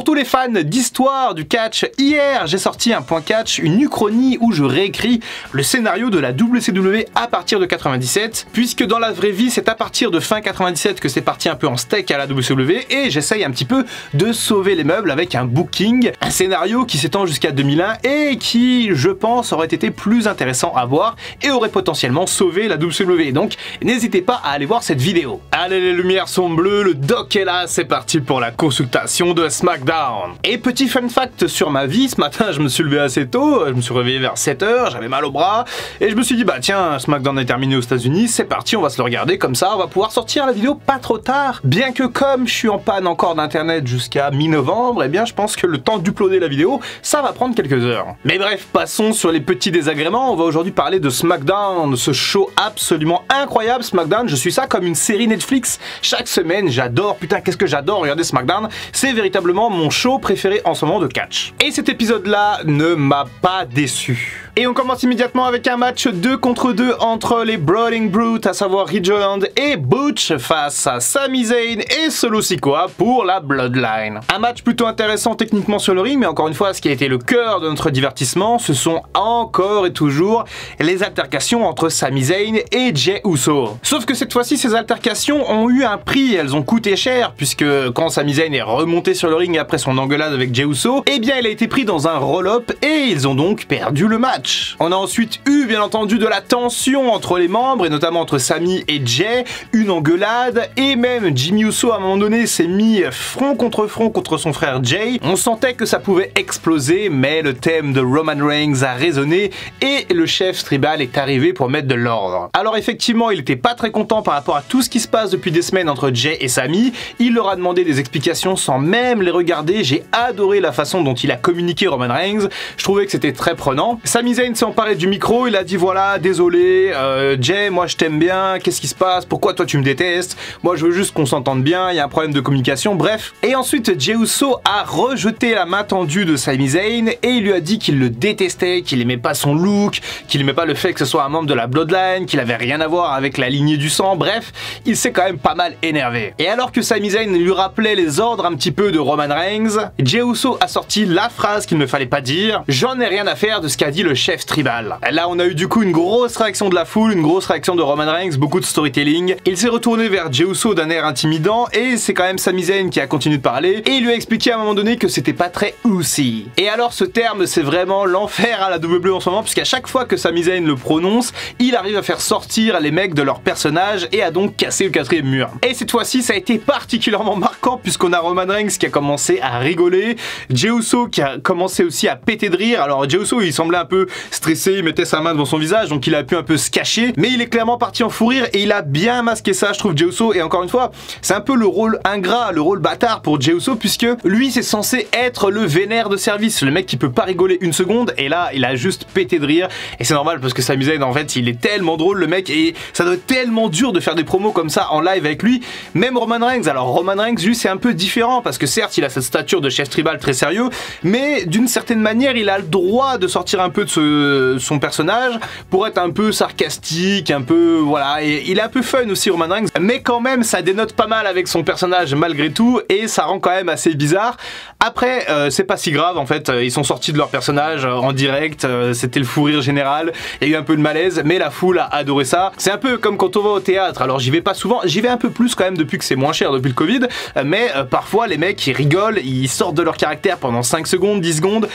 tous les fans d'histoire du catch, hier j'ai sorti un point catch, une uchronie où je réécris le scénario de la WCW à partir de 97, puisque dans la vraie vie c'est à partir de fin 97 que c'est parti un peu en steak à la WCW, et j'essaye un petit peu de sauver les meubles avec un booking, un scénario qui s'étend jusqu'à 2001 et qui, je pense, aurait été plus intéressant à voir et aurait potentiellement sauvé la WCW. Donc n'hésitez pas à aller voir cette vidéo. Allez, les lumières sont bleues, le doc est là, c'est parti pour la consultation de SmackDown. Et petit fun fact sur ma vie, ce matin je me suis levé assez tôt, je me suis réveillé vers 7 h, j'avais mal au bras, et je me suis dit bah tiens, SmackDown est terminé aux États-Unis, c'est parti, on va se le regarder, comme ça on va pouvoir sortir la vidéo pas trop tard. Bien que comme je suis en panne encore d'internet jusqu'à mi-novembre, eh bien je pense que le temps d'uploader la vidéo, ça va prendre quelques heures. Mais bref, passons sur les petits désagréments, on va aujourd'hui parler de SmackDown, ce show absolument incroyable. SmackDown, je suis ça comme une série Netflix, chaque semaine j'adore, putain qu'est-ce que j'adore regarder SmackDown, c'est véritablement mon show préféré en ce moment de catch. Et cet épisode là ne m'a pas déçu. Et on commence immédiatement avec un match 2 contre 2 entre les Brawling Brutes, à savoir Ridge Holland et Butch, face à Sami Zayn et Solo Sikoa pour la Bloodline. Un match plutôt intéressant techniquement sur le ring, mais encore une fois, ce qui a été le cœur de notre divertissement, ce sont encore et toujours les altercations entre Sami Zayn et Jey Uso. Sauf que cette fois-ci, ces altercations ont eu un prix, elles ont coûté cher, puisque quand Sami Zayn est remonté sur le ring après son engueulade avec Jey Uso, eh bien il a été pris dans un roll-up et ils ont donc perdu le match. On a ensuite eu bien entendu de la tension entre les membres et notamment entre Sami et Jey, une engueulade et même Jimmy Uso à un moment donné s'est mis front contre son frère Jey. On sentait que ça pouvait exploser, mais le thème de Roman Reigns a résonné et le chef tribal est arrivé pour mettre de l'ordre. Alors effectivement il était pas très content par rapport à tout ce qui se passe depuis des semaines entre Jey et Sami, il leur a demandé des explications sans même les regarder. J'ai adoré la façon dont il a communiqué Roman Reigns, je trouvais que c'était très prenant. Sami Zayn s'est emparé du micro, il a dit voilà, désolé, Jey, moi je t'aime bien, qu'est-ce qui se passe, pourquoi toi tu me détestes, moi je veux juste qu'on s'entende bien, il y a un problème de communication, bref. Et ensuite Jey Uso a rejeté la main tendue de Sami Zayn et il lui a dit qu'il le détestait, qu'il aimait pas son look, qu'il aimait pas le fait que ce soit un membre de la Bloodline, qu'il avait rien à voir avec la lignée du sang, bref, il s'est quand même pas mal énervé. Et alors que Sami Zayn lui rappelait les ordres un petit peu de Roman Reigns, Jey Uso a sorti la phrase qu'il ne fallait pas dire, j'en ai rien à faire de ce qu'a dit le chef tribal. Là on a eu du coup une grosse réaction de la foule, une grosse réaction de Roman Reigns, beaucoup de storytelling. Il s'est retourné vers Jey Uso d'un air intimidant et c'est quand même Sami Zayn qui a continué de parler et il lui a expliqué à un moment donné que c'était pas très Usi. Et alors ce terme c'est vraiment l'enfer à la WWE en ce moment, puisqu'à chaque fois que Sami Zayn le prononce, il arrive à faire sortir les mecs de leur personnage et à donc casser le quatrième mur. Et cette fois-ci ça a été particulièrement marquant puisqu'on a Roman Reigns qui a commencé à rigoler, Jey Uso qui a commencé aussi à péter de rire. Alors Jey Uso il semblait un peu stressé, il mettait sa main devant son visage donc il a pu un peu se cacher, mais il est clairement parti en fou rire et il a bien masqué ça je trouve Jey Uso. Et encore une fois c'est un peu le rôle ingrat, le rôle bâtard pour Jey Uso, puisque lui c'est censé être le vénère de service, le mec qui peut pas rigoler une seconde, et là il a juste pété de rire et c'est normal parce que Sami Zayn en fait il est tellement drôle le mec et ça doit être tellement dur de faire des promos comme ça en live avec lui. Même Roman Reigns, alors Roman Reigns lui c'est un peu différent parce que certes il a cette stature de chef tribal très sérieux, mais d'une certaine manière il a le droit de sortir un peu de son personnage pour être un peu sarcastique, un peu voilà, et il est un peu fun aussi Roman Reigns, mais quand même ça dénote pas mal avec son personnage malgré tout et ça rend quand même assez bizarre. Après c'est pas si grave en fait, ils sont sortis de leur personnage en direct, c'était le fou rire général, il y a eu un peu de malaise mais la foule a adoré ça. C'est un peu comme quand on va au théâtre, alors j'y vais pas souvent, j'y vais un peu plus quand même depuis que c'est moins cher depuis le Covid, mais parfois les mecs ils rigolent, ils sortent de leur caractère pendant 5 secondes, 10 secondes,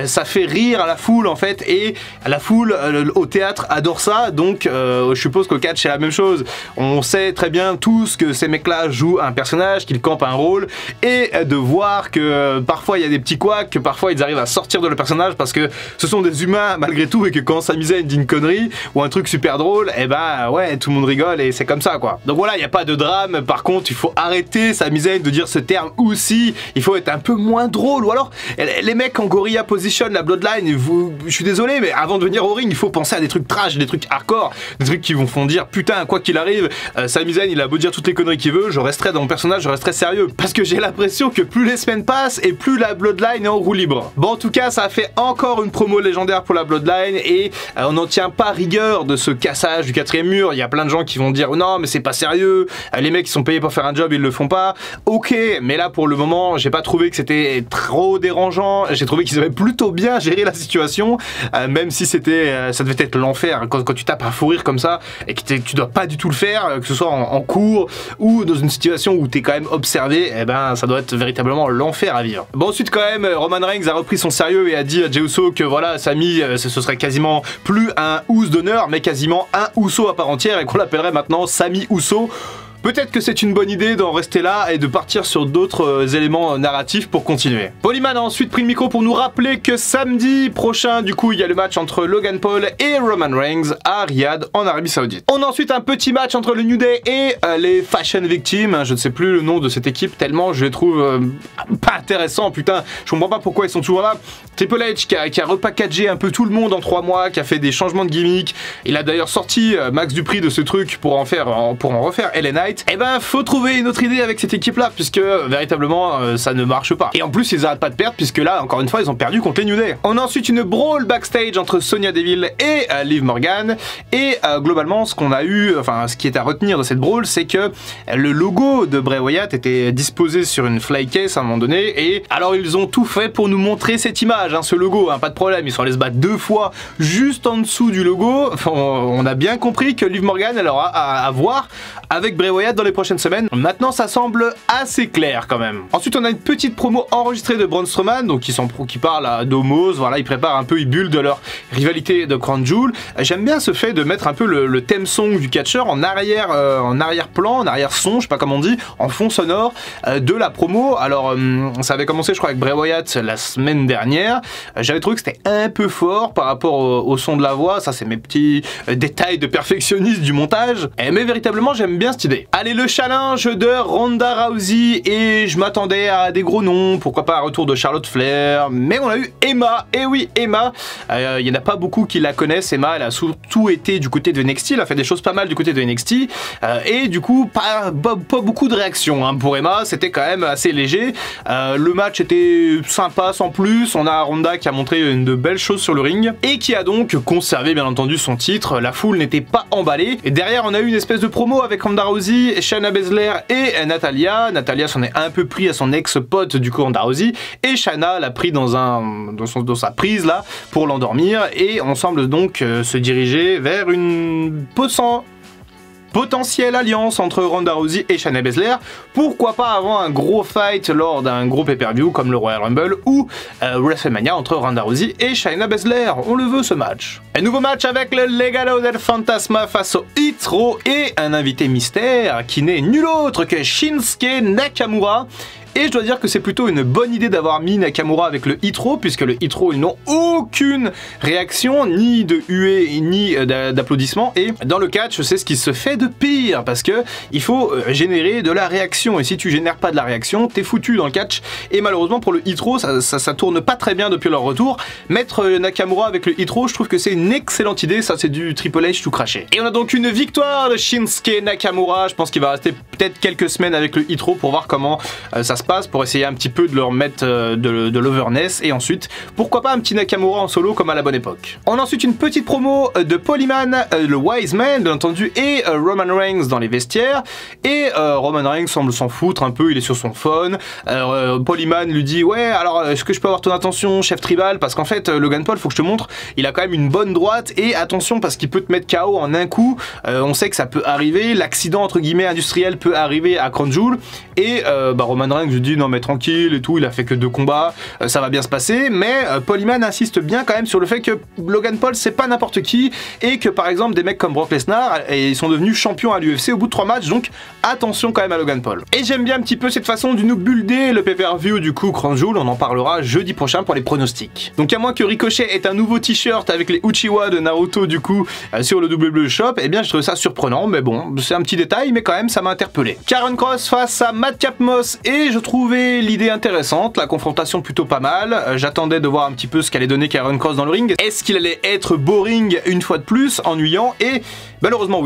ça fait rire à la foule en fait, et la foule au théâtre adore ça, donc je suppose qu'au catch c'est la même chose. On sait très bien tous que ces mecs là jouent un personnage, qu'ils campent un rôle, et de voir que parfois il y a des petits couacs, que parfois ils arrivent à sortir de leur personnage parce que ce sont des humains malgré tout, et que quand Sami Zayn dit une connerie ou un truc super drôle, et bah ouais tout le monde rigole et c'est comme ça quoi. Donc voilà, il n'y a pas de drame. Par contre il faut arrêter Sami Zayn de dire ce terme aussi, il faut être un peu moins drôle, ou alors les mecs en gorilla position la Bloodline, je suis désolé mais avant de venir au ring il faut penser à des trucs trash, des trucs hardcore, des trucs qui vont font dire putain quoi qu'il arrive, Sami Zayn il a beau dire toutes les conneries qu'il veut, je resterai dans mon personnage, je resterai sérieux, parce que j'ai l'impression que plus les semaines passent et plus la Bloodline est en roue libre. Bon en tout cas ça a fait encore une promo légendaire pour la Bloodline et on n'en tient pas rigueur de ce cassage du quatrième mur. Il y a plein de gens qui vont dire non mais c'est pas sérieux, les mecs qui sont payés pour faire un job ils le font pas, ok, mais là pour le moment j'ai pas trouvé que c'était trop dérangeant. J'ai trouvé qu'ils avaient plutôt bien géré la situation, même si c'était, ça devait être l'enfer quand tu tapes un fou rire comme ça et que tu dois pas du tout le faire, que ce soit en cours ou dans une situation où tu es quand même observé. Eh ben, ça doit être véritablement l'enfer à vivre. Bon, ensuite quand même, Roman Reigns a repris son sérieux et a dit à Jey Uso que voilà, Sami, ce serait quasiment plus un Uso d'honneur, mais quasiment un Uso à part entière et qu'on l'appellerait maintenant Sami Uso. Peut-être que c'est une bonne idée d'en rester là et de partir sur d'autres éléments narratifs pour continuer. Paul Heyman a ensuite pris le micro pour nous rappeler que samedi prochain, du coup, il y a le match entre Logan Paul et Roman Reigns à Riyad, en Arabie Saoudite. On a ensuite un petit match entre le New Day et les Fashion Victims. Je ne sais plus le nom de cette équipe tellement je les trouve pas intéressants, putain. Je comprends pas pourquoi ils sont toujours là. Triple H qui a repackagé un peu tout le monde en 3 mois, qui a fait des changements de gimmick. Il a d'ailleurs sorti Max Dupri de ce truc pour en refaire LA Knight. Eh ben, faut trouver une autre idée avec cette équipe-là, puisque véritablement, ça ne marche pas. Et en plus, ils arrêtent pas de perdre, puisque là, encore une fois, ils ont perdu contre les New Day. On a ensuite une brawl backstage entre Sonya Deville et Liv Morgan. Et globalement, ce qu'on a eu, enfin, ce qui est à retenir de cette brawl, c'est que le logo de Bray Wyatt était disposé sur une flycase à un moment donné. Et alors, ils ont tout fait pour nous montrer cette image, hein, ce logo, hein, pas de problème. Ils sont allés se battre 2 fois juste en dessous du logo. Enfin, on a bien compris que Liv Morgan, elle aura à voir avec Bray Wyatt dans les prochaines semaines. Maintenant, ça semble assez clair quand même. Ensuite, on a une petite promo enregistrée de Braun Strowman, donc qui parle à Domos. Voilà, ils préparent un peu, ils bullent de leur rivalité de Crown Jewel. J'aime bien ce fait de mettre un peu le theme song du catcheur en arrière-plan, en arrière-son, je sais pas comment on dit, en fond sonore de la promo. Alors, ça avait commencé, je crois, avec Bray Wyatt la semaine dernière. J'avais trouvé que c'était un peu fort par rapport au son de la voix. Ça, c'est mes petits détails de perfectionniste du montage. Mais véritablement, j'aime bien cette idée. Allez, le challenge de Ronda Rousey, et je m'attendais à des gros noms, pourquoi pas un retour de Charlotte Flair, mais on a eu Emma, et oui, Emma, il y en a pas beaucoup qui la connaissent. Emma, elle a surtout été du côté de NXT, elle a fait des choses pas mal du côté de NXT, et du coup, pas beaucoup de réactions, hein, pour Emma, c'était quand même assez léger. Le match était sympa sans plus, on a Ronda qui a montré de belles choses sur le ring, et qui a donc conservé bien entendu son titre, la foule n'était pas emballée, et derrière on a eu une espèce de promo avec Ronda Rousey, Shayna Baszler et Natalya. Natalya s'en est un peu pris à son ex-pote du coup Ronda Rousey, et Shayna l'a pris dans sa prise là pour l'endormir, et on semble donc se diriger vers une potentielle alliance entre Ronda Rousey et Shayna Baszler. Pourquoi pas avant un gros fight lors d'un gros pay-per-view comme le Royal Rumble ou WrestleMania entre Ronda Rousey et Shayna Baszler. On le veut ce match. Un nouveau match avec le Legado del Fantasma face au Hitro et un invité mystère qui n'est nul autre que Shinsuke Nakamura. Et je dois dire que c'est plutôt une bonne idée d'avoir mis Nakamura avec le Hitro, puisque le Hitro, ils n'ont aucune réaction, ni de huée, ni d'applaudissements. Et dans le catch, c'est ce qui se fait de pire, parce que il faut générer de la réaction. Et si tu génères pas de la réaction, t'es foutu dans le catch. Et malheureusement, pour le Hitro, ça tourne pas très bien depuis leur retour. Mettre Nakamura avec le Hitro, je trouve que c'est une excellente idée. Ça, c'est du Triple H tout craché. Et on a donc une victoire de Shinsuke Nakamura. Je pense qu'il va rester peut-être quelques semaines avec le Hitro pour voir comment ça se passe, pour essayer un petit peu de leur mettre de l'overness, et ensuite pourquoi pas un petit Nakamura en solo comme à la bonne époque. On a ensuite une petite promo de Paul Heyman, le Wise Man bien entendu, et Roman Reigns dans les vestiaires, et Roman Reigns semble s'en foutre un peu, il est sur son phone. Paul Heyman lui dit ouais, alors est-ce que je peux avoir ton attention chef tribal, parce qu'en fait Logan Paul, faut que je te montre, il a quand même une bonne droite, et attention parce qu'il peut te mettre KO en un coup. On sait que ça peut arriver, l'accident entre guillemets industriel peut arriver à Crown Jewel, et Roman Reigns lui dit non mais tranquille et tout, il a fait que 2 combats, ça va bien se passer, mais Paul Heyman insiste bien quand même sur le fait que Logan Paul c'est pas n'importe qui, et que par exemple des mecs comme Brock Lesnar, ils sont devenus champions à l'UFC au bout de 3 matchs, donc attention quand même à Logan Paul. Et j'aime bien un petit peu cette façon de nous builder le pay-per-view du coup Crown Jewel, on en parlera jeudi prochain pour les pronostics. Donc à moins que Ricochet ait un nouveau t-shirt avec les Uchiwa de Naruto du coup sur le WWE Shop, et bien je trouve ça surprenant, mais bon, c'est un petit détail, mais quand même ça m'a interpellé. Karrion Kross face à Madcap Moss, et je trouvais l'idée intéressante, la confrontation plutôt pas mal. J'attendais de voir un petit peu ce qu'allait donner Karrion Kross dans le ring. Est-ce qu'il allait être boring une fois de plus, ennuyant, et Malheureusement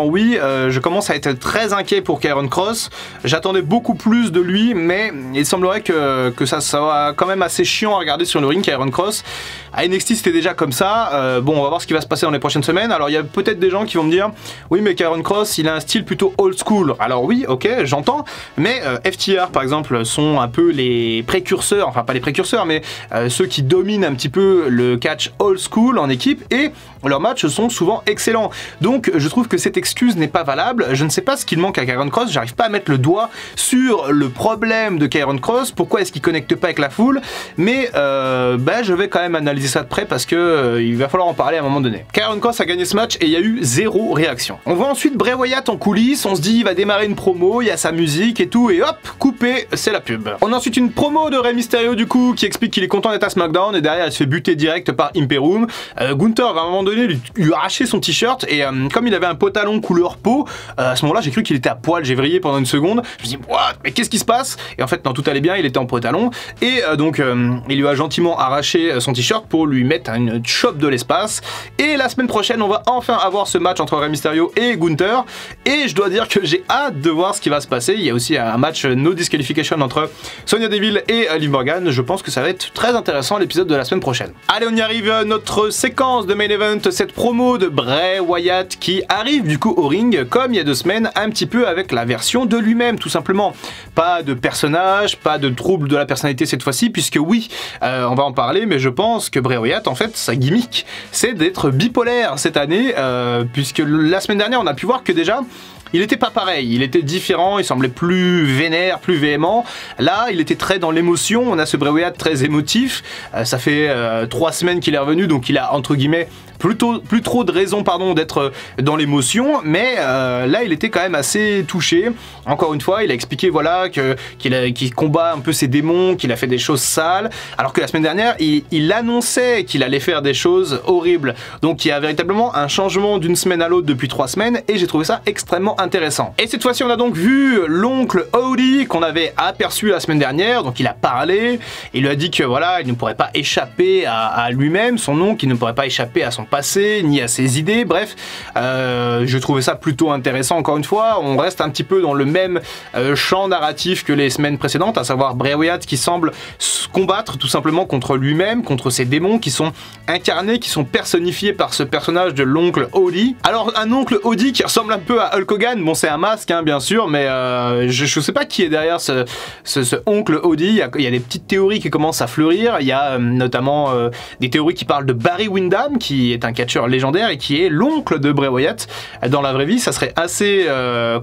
oui, je commence à être très inquiet pour Karrion Kross. J'attendais beaucoup plus de lui, mais il semblerait que ça soit quand même assez chiant à regarder sur le ring, Karrion Kross. À NXT c'était déjà comme ça, bon on va voir ce qui va se passer dans les prochaines semaines. Alors il y a peut-être des gens qui vont me dire, oui mais Karrion Kross il a un style plutôt old school. Alors oui, ok, j'entends, mais FTR par exemple sont un peu les précurseurs, enfin pas les précurseurs, mais ceux qui dominent un petit peu le catch old school en équipe, et leurs matchs sont souvent excellents. Donc je trouve que cette excuse n'est pas valable. Je ne sais pas ce qu'il manque à Karrion Kross, j'arrive pas à mettre le doigt sur le problème de Karrion Kross, pourquoi est-ce qu'il connecte pas avec la foule, mais je vais quand même analyser ça de près parce que il va falloir en parler à un moment donné. Karrion Kross a gagné ce match et il y a eu 0 réaction. On voit ensuite Bray Wyatt en coulisses, on se dit il va démarrer une promo, il y a sa musique et tout, et hop, coupé, c'est la pub. On a ensuite une promo de Rey Mysterio du coup qui explique qu'il est content d'être à SmackDown, et derrière elle se fait buter direct par Imperium. Gunther va à un moment donné lui arracher son t-shirt, et comme il avait un pantalon couleur peau, à ce moment-là j'ai cru qu'il était à poil, j'ai vrillé pendant une seconde, je me suis dit what, mais qu'est-ce qui se passe? Et en fait non, tout allait bien, il était en pantalon, et donc il lui a gentiment arraché son t-shirt pour lui mettre une chope de l'espace. Et la semaine prochaine on va enfin avoir ce match entre Rey Mysterio et Gunther, et je dois dire que j'ai hâte de voir ce qui va se passer. Il y a aussi un match no disqualification entre Sonya Deville et Liv Morgan. Je pense que ça va être très intéressant l'épisode de la semaine prochaine. Allez, on y arrive, notre séquence de main event, cette promo de Bray Wyatt qui arrive du coup au ring comme il y a 2 semaines, un petit peu avec la version de lui-même tout simplement. Pas de personnage, pas de trouble de la personnalité cette fois-ci, puisque oui, on va en parler, mais je pense que Bray Wyatt en fait sa gimmick c'est d'être bipolaire cette année, puisque la semaine dernière on a pu voir que déjà il était pas pareil, il était différent, il semblait plus vénère, plus véhément. Là, il était très dans l'émotion, on a ce Bray Wyatt très émotif. Ça fait 3 semaines qu'il est revenu, donc il a entre guillemets plus trop de raisons d'être dans l'émotion, mais là il était quand même assez touché. Encore une fois, il a expliqué voilà qu'il combat un peu ses démons, qu'il a fait des choses sales, alors que la semaine dernière il annonçait qu'il allait faire des choses horribles. Donc il y a véritablement un changement d'une semaine à l'autre depuis 3 semaines, et j'ai trouvé ça extrêmement intéressant. Et cette fois-ci on a donc vu l'oncle Howdy qu'on avait aperçu la semaine dernière. Donc il a parlé, il lui a dit que voilà, il ne pourrait pas échapper à lui-même, son oncle, il ne pourrait pas échapper à son passé, ni à ses idées, bref. Je trouvais ça plutôt intéressant. Encore une fois, on reste un petit peu dans le même champ narratif que les semaines précédentes, à savoir Bray Wyatt qui semble se combattre tout simplement contre lui-même, contre ses démons qui sont incarnés, qui sont personnifiés par ce personnage de l'oncle Howdy. Alors un oncle Howdy qui ressemble un peu à Hulk Hogan. Bon, c'est un masque, hein, bien sûr, mais je sais pas qui est derrière ce oncle Howdy. Il y a des petites théories qui commencent à fleurir. Il y a notamment des théories qui parlent de Barry Windham, qui est un catcheur légendaire et qui est l'oncle de Bray Wyatt. Dans la vraie vie, ça serait assez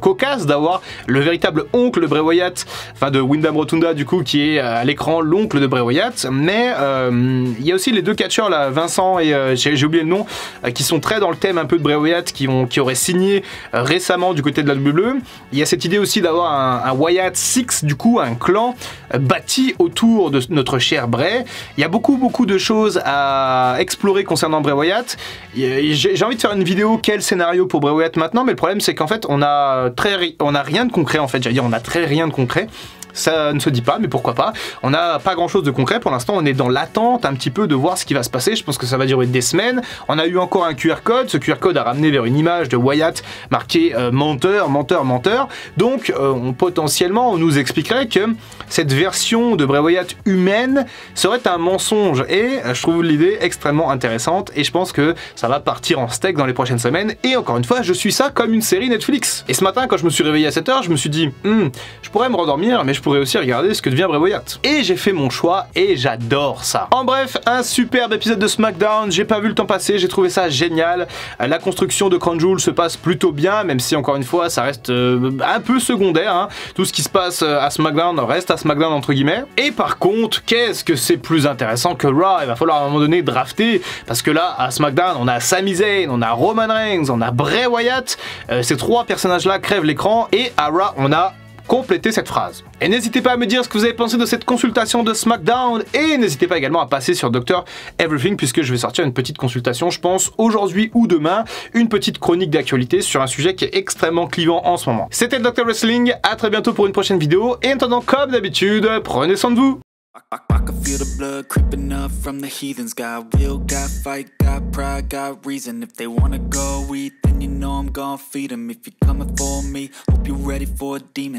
cocasse d'avoir le véritable oncle de Bray Wyatt, enfin de Windham Rotunda, du coup, qui est à l'écran l'oncle de Bray Wyatt. Mais il y a aussi les 2 catcheurs, là, Vincent et j'ai oublié le nom, qui sont très dans le thème un peu de Bray Wyatt, qui auraient signé récemment du côté de la WWE. Il y a cette idée aussi d'avoir un Wyatt Six, du coup un clan bâti autour de notre cher Bray. Il y a beaucoup de choses à explorer concernant Bray Wyatt. J'ai envie de faire une vidéo quel scénario pour Bray Wyatt maintenant, mais le problème c'est qu'en fait on a rien de concret, en fait, j'allais dire on a très rien de concret. Ça ne se dit pas, mais pourquoi pas. On n'a pas grand chose de concret pour l'instant, on est dans l'attente un petit peu de voir ce qui va se passer. Je pense que ça va durer des semaines. On a eu encore un QR code, ce QR code a ramené vers une image de Wyatt marqué menteur, menteur, menteur. Donc potentiellement on nous expliquerait que cette version de Bray Wyatt humaine serait un mensonge, et je trouve l'idée extrêmement intéressante, et je pense que ça va partir en steak dans les prochaines semaines. Et encore une fois, je suis ça comme une série Netflix. Et ce matin quand je me suis réveillé à 7h, je me suis dit je pourrais me rendormir, mais je pourrais aussi regarder ce que devient Bray Wyatt. Et j'ai fait mon choix et j'adore ça. En bref, un superbe épisode de SmackDown, j'ai pas vu le temps passer, j'ai trouvé ça génial. La construction de Crown Jewel se passe plutôt bien, même si encore une fois ça reste un peu secondaire, hein. Tout ce qui se passe à SmackDown reste à SmackDown entre guillemets. Et par contre, qu'est-ce que c'est plus intéressant que Raw? Il va falloir à un moment donné drafter, parce que là à SmackDown on a Sami Zayn, on a Roman Reigns, on a Bray Wyatt. Ces 3 personnages là crèvent l'écran, et à Raw on a compléter cette phrase. Et n'hésitez pas à me dire ce que vous avez pensé de cette consultation de SmackDown, et n'hésitez pas également à passer sur Dr Everything, puisque je vais sortir une petite consultation, je pense aujourd'hui ou demain, une petite chronique d'actualité sur un sujet qui est extrêmement clivant en ce moment. C'était Dr Wrestling, à très bientôt pour une prochaine vidéo, et en attendant, comme d'habitude, prenez soin de vous. I can feel the blood creeping up from the heathens. Got will, got fight, got pride, got reason. If they wanna go eat, then you know I'm gon' feed them. If you're coming for me, hope you're ready for a demon.